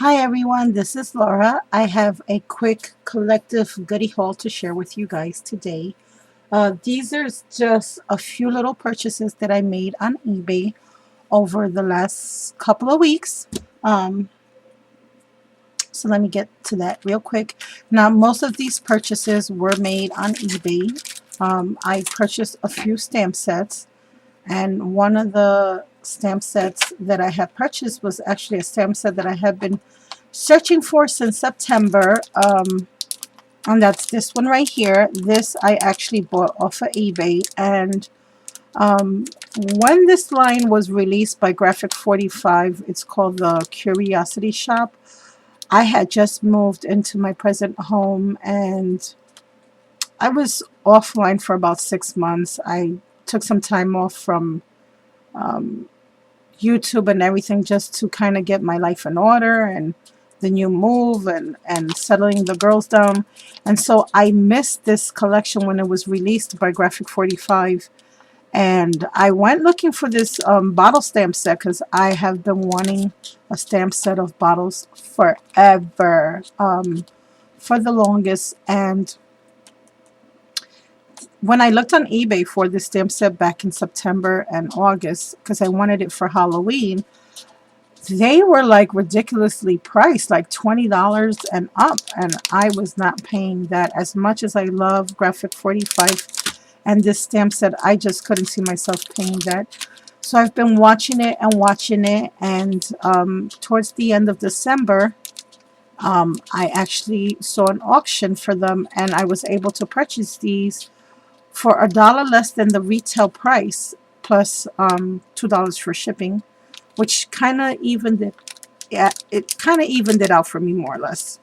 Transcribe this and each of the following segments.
Hi everyone, this is Laura. I have a quick collective goodie haul to share with you guys today. These are just a few little purchases that I made on eBay over the last couple of weeks. Um, so let me get to that real quick. Now, most of these purchases were made on eBay. I purchased a few stamp sets, and one of the stamp sets that I had purchased was actually a stamp set that I had been searching for since September. And that's this one right here. This I actually bought off of eBay. And um, when this line was released by Graphic 45, it's called the Curiosity Shop. I had just moved into my present home and I was offline for about 6 months. I took some time off from um, YouTube and everything just to kind of get my life in order and the new move and settling the girls down. And so I missed this collection when it was released by Graphic 45. And I went looking for this bottle stamp set because I have been wanting a stamp set of bottles forever, for the longest. And when I looked on eBay for this stamp set back in September and August, because I wanted it for Halloween, they were like ridiculously priced, like $20 and up, and I was not paying that. As much as I love Graphic 45 and this stamp set, I just couldn't see myself paying that. So I've been watching it, and towards the end of December, I actually saw an auction for them, and I was able to purchase these for $1 less than the retail price, plus $2 for shipping, which kind of evened it. Yeah, it kind of evened it out for me more or less.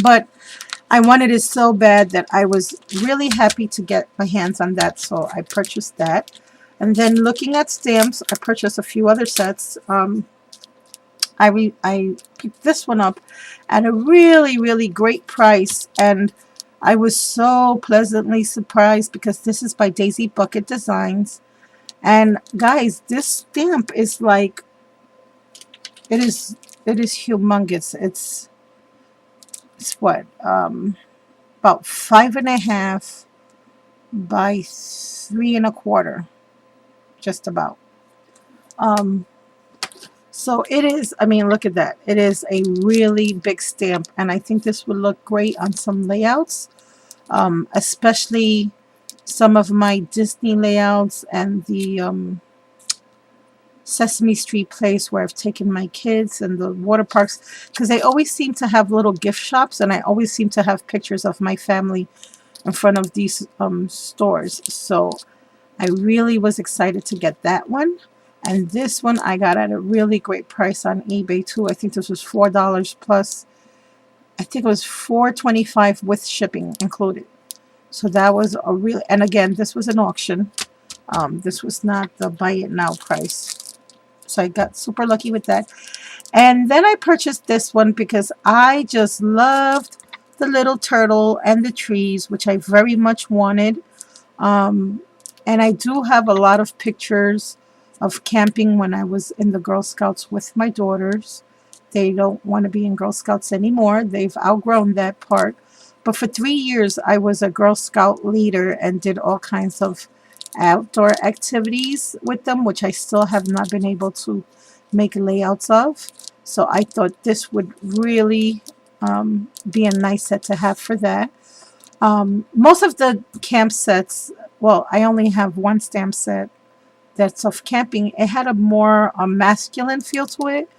But I wanted it so bad that I was really happy to get my hands on that, so I purchased that. And then looking at stamps, I purchased a few other sets. I picked this one up at a really great price, and I was so pleasantly surprised because this is by Daisy Bucket Designs. And guys, this stamp is like it is it is humongous. It's what about 5.5 by 3.25, just about. Um, so it is. I mean, look at that. It is a really big stamp, and I think this would look great on some layouts, especially some of my Disney layouts and the Sesame Street place where I've taken my kids and the water parks, because they always seem to have little gift shops, and I always seem to have pictures of my family in front of these stores. So I really was excited to get that one. And this one I got at a really great price on eBay too. I think this was $4 plus. I think it was $4.25 with shipping included. So that was a real, and again, this was an auction. This was not the buy it now price. So I got super lucky with that. And then I purchased this one because I just loved the little turtle and the trees, which I very much wanted. Um, and I do have a lot of pictures of camping when I was in the Girl Scouts with my daughters. They don't want to be in Girl Scouts anymore. They've outgrown that part. But for 3 years, I was a Girl Scout leader and did all kinds of outdoor activities with them, which I still have not been able to make layouts of. So I thought this would really be a nice set to have for that. Most of the camp sets, well, I only have one stamp set that's of camping. It had a more masculine feel to it,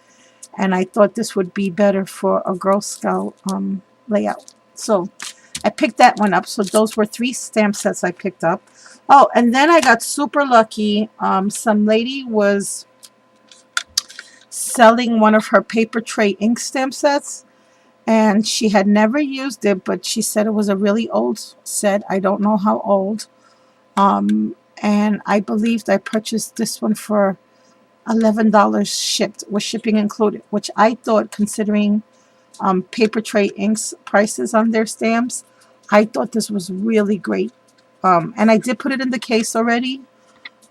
and I thought this would be better for a Girl Scout layout. So I picked that one up. So those were 3 stamp sets I picked up. Oh, and then I got super lucky. Some lady was selling one of her paper tray ink stamp sets, and she had never used it, but she said it was a really old set. I don't know how old. And I believed I purchased this one for $11 shipped, with shipping included, which I thought, considering paper tray inks prices on their stamps, I thought this was really great. And I did put it in the case already.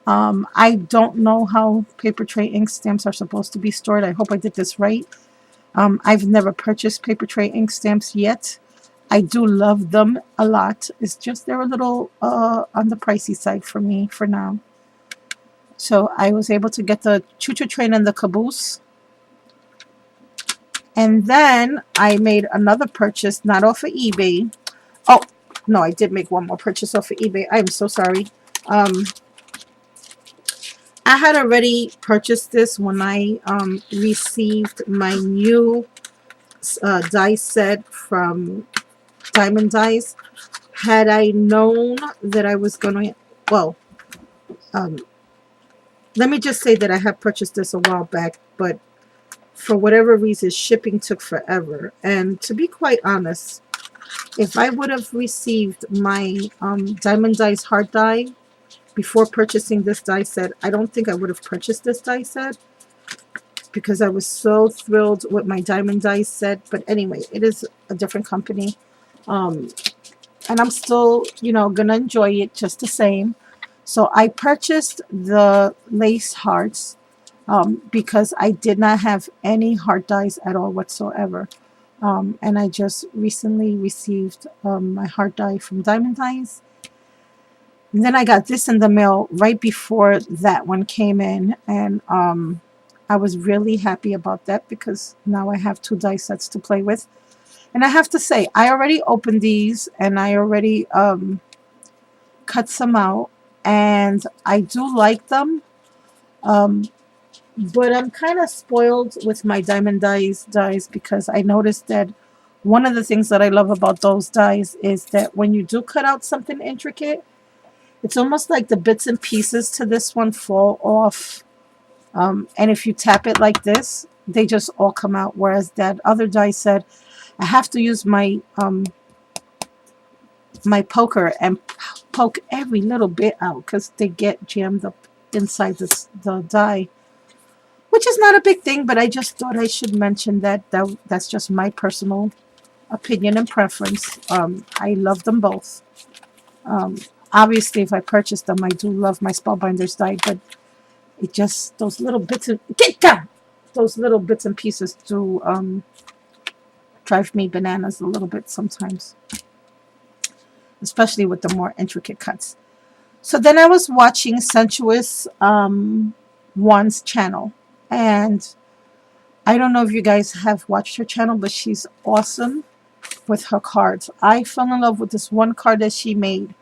I don't know how paper tray ink stamps are supposed to be stored. I hope I did this right. I've never purchased paper tray ink stamps yet. I do love them a lot. It's just they're a little on the pricey side for me for now. So I was able to get the Choo Choo Train and the Caboose. And then I made another purchase, not off of eBay. Oh, no, I did make one more purchase off of eBay. I'm so sorry. I had already purchased this when I received my new die set from Diamond Dies. Had I known that I was going to, well, um, let me just say that I had purchased this a while back, but for whatever reason, shipping took forever. And to be quite honest, if I would have received my Diamond Dies hard die before purchasing this die set, I don't think I would have purchased this die set because I was so thrilled with my Diamond Dies set. But anyway, it is a different company. And I'm still, going to enjoy it just the same. So I purchased the lace hearts because I did not have any heart dies at all whatsoever. And I just recently received my heart die from Diamond Dies. And then I got this in the mail right before that one came in. And I was really happy about that because now I have 2 die sets to play with. And I have to say, I already opened these and I already cut some out. And I do like them. But I'm kind of spoiled with my Diamond dies because I noticed that one of the things that I love about those dies is that when you do cut out something intricate, it's almost like the bits and pieces to this one fall off. And if you tap it like this, they just all come out. Whereas that other die said, I have to use my my poker and poke every little bit out because they get jammed up inside the die. Which is not a big thing, but I just thought I should mention that's just my personal opinion and preference. I love them both. Obviously, if I purchase them, I do love my Spellbinders die, but it just those little bits of those little bits and pieces do drive me bananas a little bit sometimes, especially with the more intricate cuts. So then I was watching Sensuous One's channel, and I don't know if you guys have watched her channel, but she's awesome with her cards. I fell in love with this one card that she made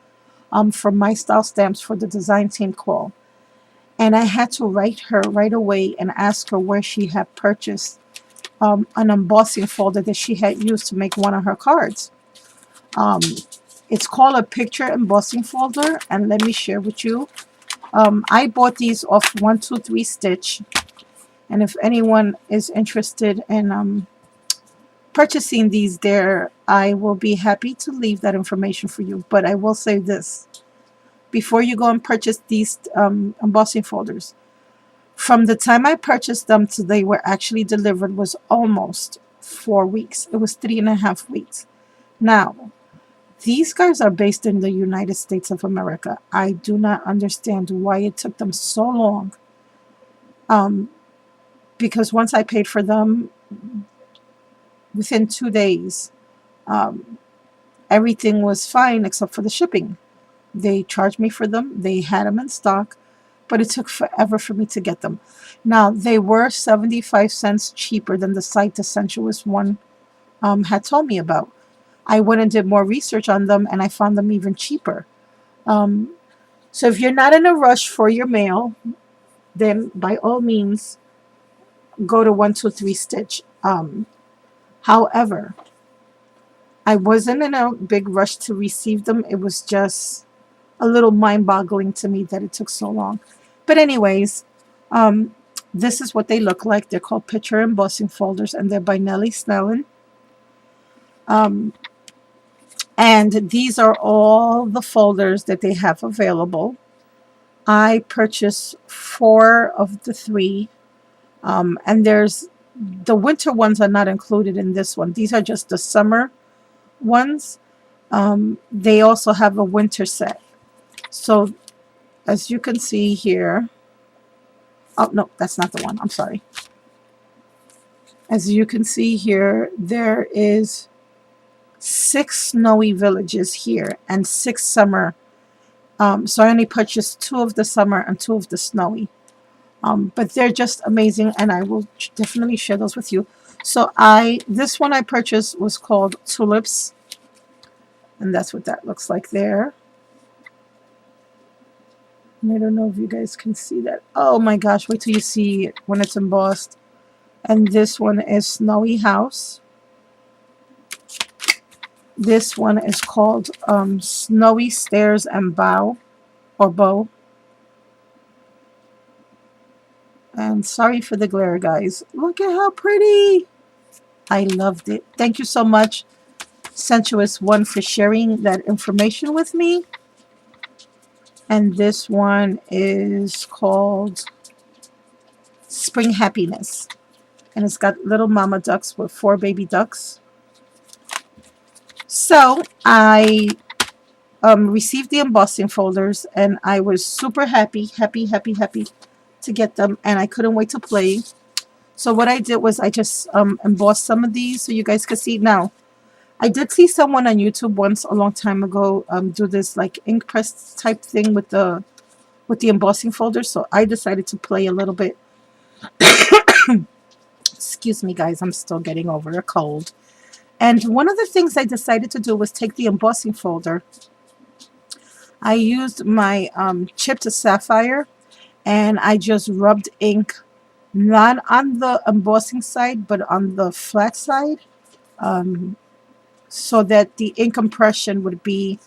from My Style Stamps for the design team call. And I had to write her right away and ask her where she had purchased an embossing folder that she had used to make one of her cards. It's called a picture embossing folder, and let me share with you. I bought these off 123 Stitch, and if anyone is interested in purchasing these there, I will be happy to leave that information for you. But I will say this. Before you go and purchase these embossing folders, from the time I purchased them to they were actually delivered was almost 4 weeks. It was 3.5 weeks. Now, these guys are based in the United States of America. I do not understand why it took them so long. Because once I paid for them, within 2 days, everything was fine except for the shipping. They charged me for them. They had them in stock, but it took forever for me to get them. Now, they were 75 cents cheaper than the site the Sensuous One had told me about. I went and did more research on them, and I found them even cheaper. So if you're not in a rush for your mail, then by all means, go to 123 Stitch. However, I wasn't in a big rush to receive them. It was just a little mind-boggling to me that it took so long. But anyways, this is what they look like. They're called picture embossing folders, and they're by Nellie Snellen. And these are all the folders that they have available. I purchased 4 of the 3. And there's the winter ones are not included in this one. These are just the summer ones. They also have a winter set. So as you can see here, oh no, that's not the one. I'm sorry. As you can see here, there is 6 snowy villages here and 6 summer. So I only purchased 2 of the summer and 2 of the snowy. But they're just amazing, and I will definitely share those with you. So this one I purchased was called Tulips, and that's what that looks like there. And I don't know if you guys can see that. Oh my gosh, wait till you see it when it's embossed. And this one is Snowy House. This one is called Snowy Stairs and Bow, or Bow. And sorry for the glare, guys. Look at how pretty. I loved it. Thank you so much, Sensuous One, for sharing that information with me. And this one is called Spring Happiness. And it's got little mama ducks with 4 baby ducks. So I received the embossing folders, and I was super happy to get them, and I couldn't wait to play. So what I did was I just embossed some of these so you guys could see. Now, I did see someone on YouTube once a long time ago do this like ink press type thing with the embossing folder. So I decided to play a little bit. Excuse me, guys. I'm still getting over a cold. And one of the things I decided to do was take the embossing folder. I used my chipped sapphire, and I just rubbed ink not on the embossing side but on the flat side, so that the ink impression would be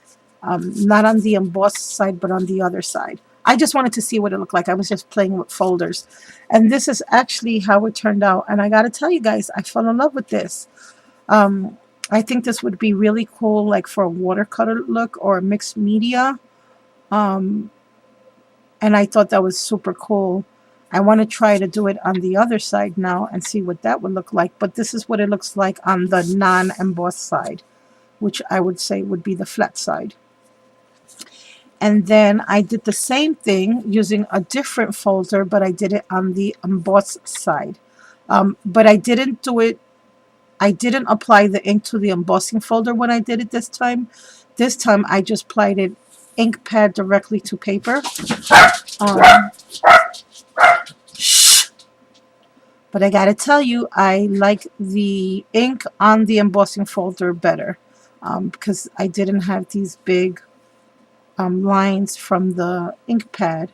not on the embossed side but on the other side. I just wanted to see what it looked like. I was just playing with folders, and this is actually how it turned out. And I gotta tell you guys, I fell in love with this. I think this would be really cool, like for a watercolor look or a mixed media. Um, and I thought that was super cool. I want to try to do it on the other side now and see what that would look like. But this is what it looks like on the non-embossed side, which I would say would be the flat side. And then I did the same thing using a different folder, but I did it on the embossed side. But I didn't do it, I didn't apply the ink to the embossing folder when I did it this time. This time I just applied it ink pad directly to paper. Um, shh. But I gotta tell you, I like the ink on the embossing folder better, because I didn't have these big lines from the ink pad.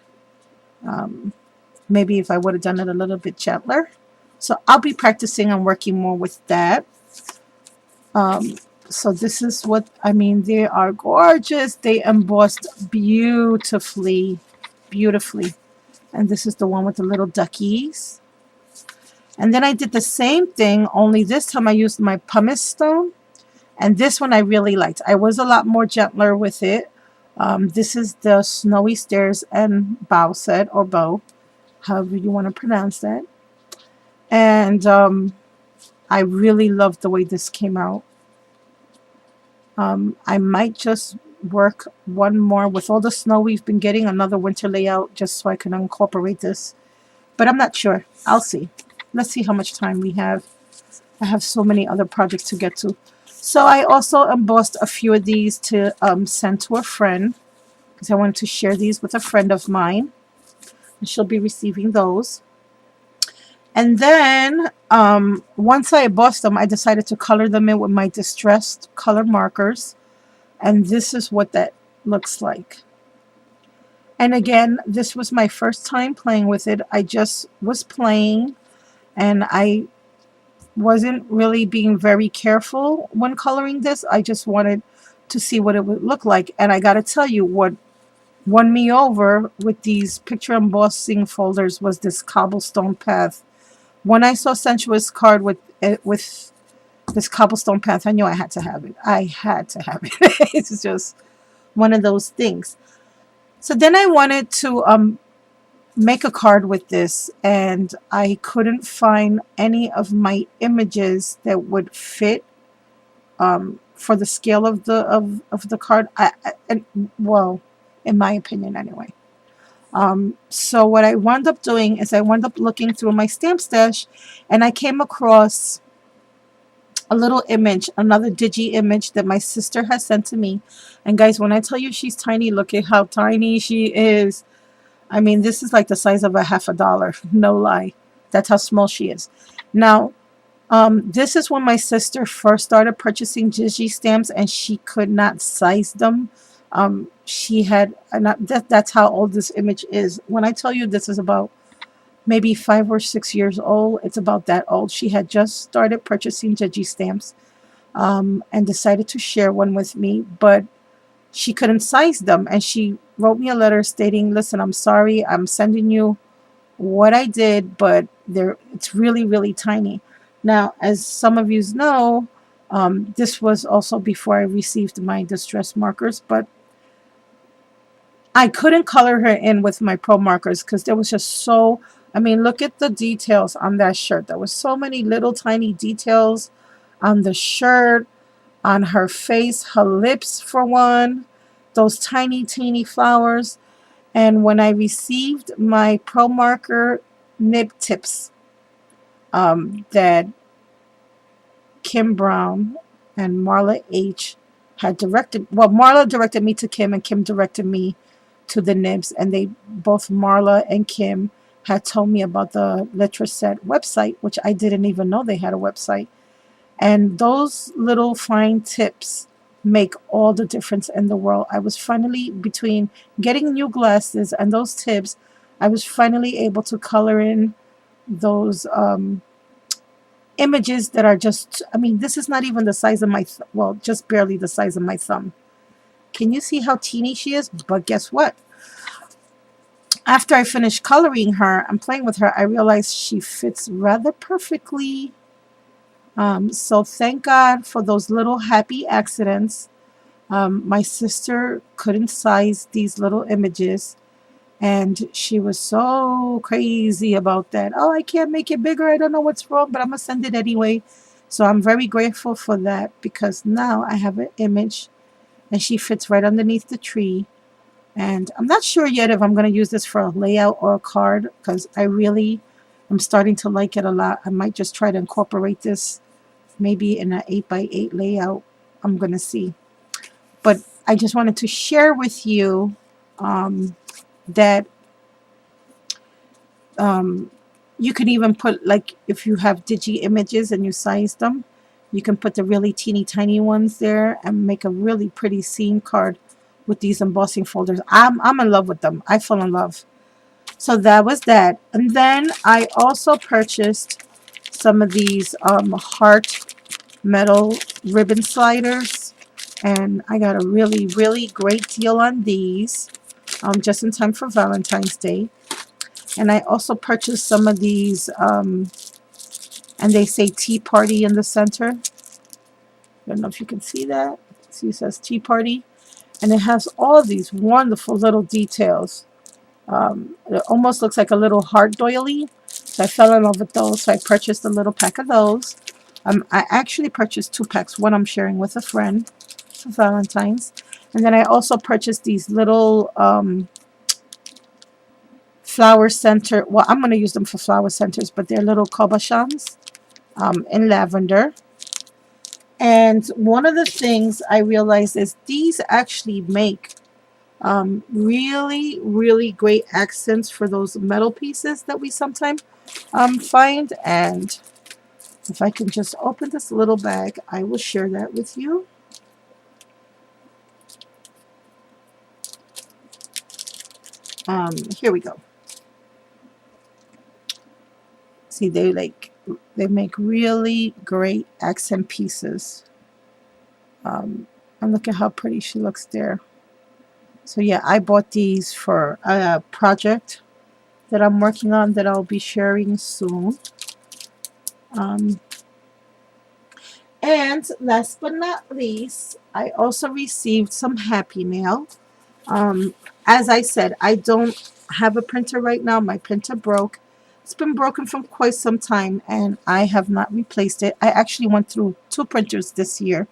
Maybe if I would have done it a little bit gentler. So I'll be practicing and working more with that. So this is what, I mean, they are gorgeous. They embossed beautifully. And this is the one with the little duckies. And then I did the same thing, only this time I used my pumice stone. And this one I really liked. I was a lot more gentler with it. This is the Snowy Stairs and Bow set, or Bow, however you want to pronounce that. And I really loved the way this came out. I might just work one more with all the snow we've been getting, another winter layout, just so I can incorporate this. But I'm not sure. I'll see. Let's see how much time we have. I have so many other projects to get to. So I also embossed a few of these to send to a friend, because I wanted to share these with a friend of mine. And she'll be receiving those. And then once I embossed them, I decided to color them in with my distressed color markers. And this is what that looks like. And again, this was my first time playing with it. I just was playing, and I wasn't really being very careful when coloring this. I just wanted to see what it would look like. And I got to tell you, what won me over with these picture embossing folders was this cobblestone path. When I saw Sensuous card with this cobblestone path, I knew I had to have it. I had to have it. It's just one of those things. So then I wanted to make a card with this, and I couldn't find any of my images that would fit for the scale of the card. And well, in my opinion, anyway. So what I wound up doing is I wound up looking through my stamp stash, and I came across a little image, another Digi image that my sister has sent to me. And guys, when I tell you she's tiny, look at how tiny she is. I mean, this is like the size of a half a dollar. No lie. That's how small she is. Now, this is when my sister first started purchasing Digi stamps, and she could not size them. She had, and that's how old this image is. When I tell you this is about maybe 5 or 6 years old, it's about that old. She had just started purchasing Digi stamps, and decided to share one with me, but she couldn't size them. And she wrote me a letter stating, listen, I'm sorry, I'm sending you what I did, but it's really, really tiny. Now, as some of you know, this was also before I received my distress markers, but I couldn't color her in with my pro markers because there was just so, I mean, look at the details on that shirt. There was so many little tiny details on the shirt, on her face, her lips for one, those tiny, teeny flowers. And when I received my pro marker nib tips, that Kim Brown and Marla H had directed, well, Marla directed me to Kim, and Kim directed me to the nibs. And they both, Marla and Kim, had told me about the Letraset website, which I didn't even know they had a website. And those little fine tips make all the difference in the world. I was finally, between getting new glasses and those tips, I was finally able to color in those images that are just, I mean, this is not even the size of my, well, just barely the size of my thumb. Can you see how teeny she is? But guess what? After I finished coloring her and playing with her, I realized she fits rather perfectly. So thank God for those little happy accidents. My sister couldn't size these little images, and she was so crazy about that. Oh, I can't make it bigger. I don't know what's wrong, but I'm going to send it anyway. So I'm very grateful for that, because now I have an image and she fits right underneath the tree. And I'm not sure yet if I'm going to use this for a layout or a card, because I really am starting to like it a lot. I might just try to incorporate this maybe in an 8x8 layout. I'm going to see. But I just wanted to share with you that you can even put, like, if you have Digi images and you size them, you can put the really teeny tiny ones there and make a really pretty scene card with these embossing folders. I'm in love with them. I fell in love. So that was that. And then I also purchased some of these heart metal ribbon sliders, and I got a really, really great deal on these, just in time for Valentine's Day. And I also purchased some of these, and they say Tea Party in the center. I don't know if you can see that. See, it says Tea Party, and it has all these wonderful little details. It almost looks like a little heart doily. So I fell in love with those. So I purchased a little pack of those. I actually purchased 2 packs. One I'm sharing with a friend for Valentine's. And then I also purchased these little flower center. Well, I'm going to use them for flower centers, but they're little cabochons in lavender. And one of the things I realized is these actually make really, really great accents for those metal pieces that we sometimes find. And if I can just open this little bag, I will share that with you. Here we go. See, they make really great accent pieces. And look at how pretty she looks there. So yeah, I bought these for a project that I'm working on that I'll be sharing soon. And last but not least, I also received some Happy Mail. As I said, I don't have a printer right now. My printer broke. It's been broken for quite some time, and I have not replaced it. I actually went through 2 printers this year,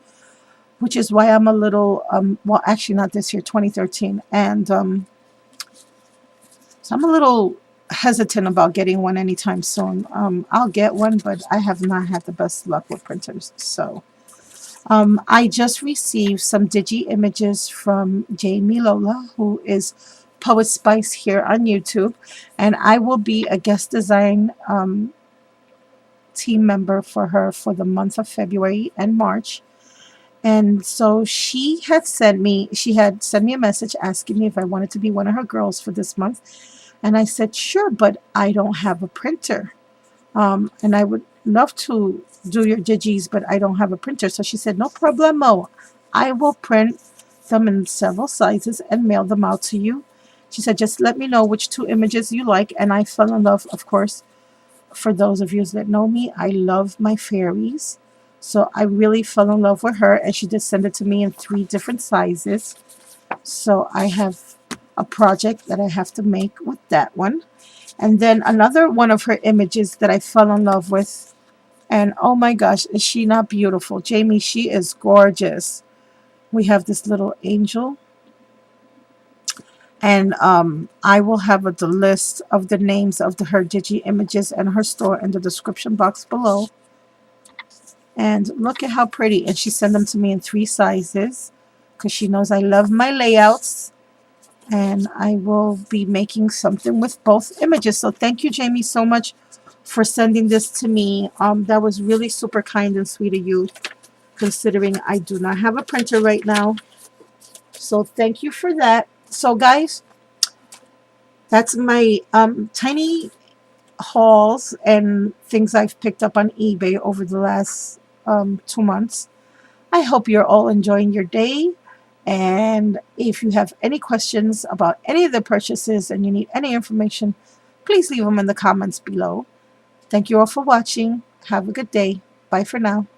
which is why I'm a little, well, actually not this year, 2013. And So I'm a little hesitant about getting one anytime soon. I'll get one, but I have not had the best luck with printers. So I just received some Digi images from Jamie Lola, who is Poet Spice here on YouTube, and I will be a guest design team member for her for the month of February and March. And so she had sent me a message asking me if I wanted to be one of her girls for this month. And I said, sure, but I don't have a printer. And I would love to do your digis, but I don't have a printer. So she said, no problemo. I will print them in several sizes and mail them out to you. She said, just let me know which two images you like. And I fell in love, of course. For those of you that know me, I love my fairies. So I really fell in love with her, and she did send it to me in 3 different sizes. So I have a project that I have to make with that one. And then another one of her images that I fell in love with. And oh my gosh, is she not beautiful? Jamie, she is gorgeous. We have this little angel. And I will have the list of the names of her Digi images and her store in the description box below. And look at how pretty. And she sent them to me in 3 sizes because she knows I love my layouts. And I will be making something with both images. So thank you, Jamie, so much for sending this to me. That was really super kind and sweet of you, considering I do not have a printer right now. So thank you for that. So guys, that's my tiny hauls and things I've picked up on eBay over the last 2 months. I hope you're all enjoying your day. And if you have any questions about any of the purchases and you need any information, please leave them in the comments below. Thank you all for watching. Have a good day. Bye for now.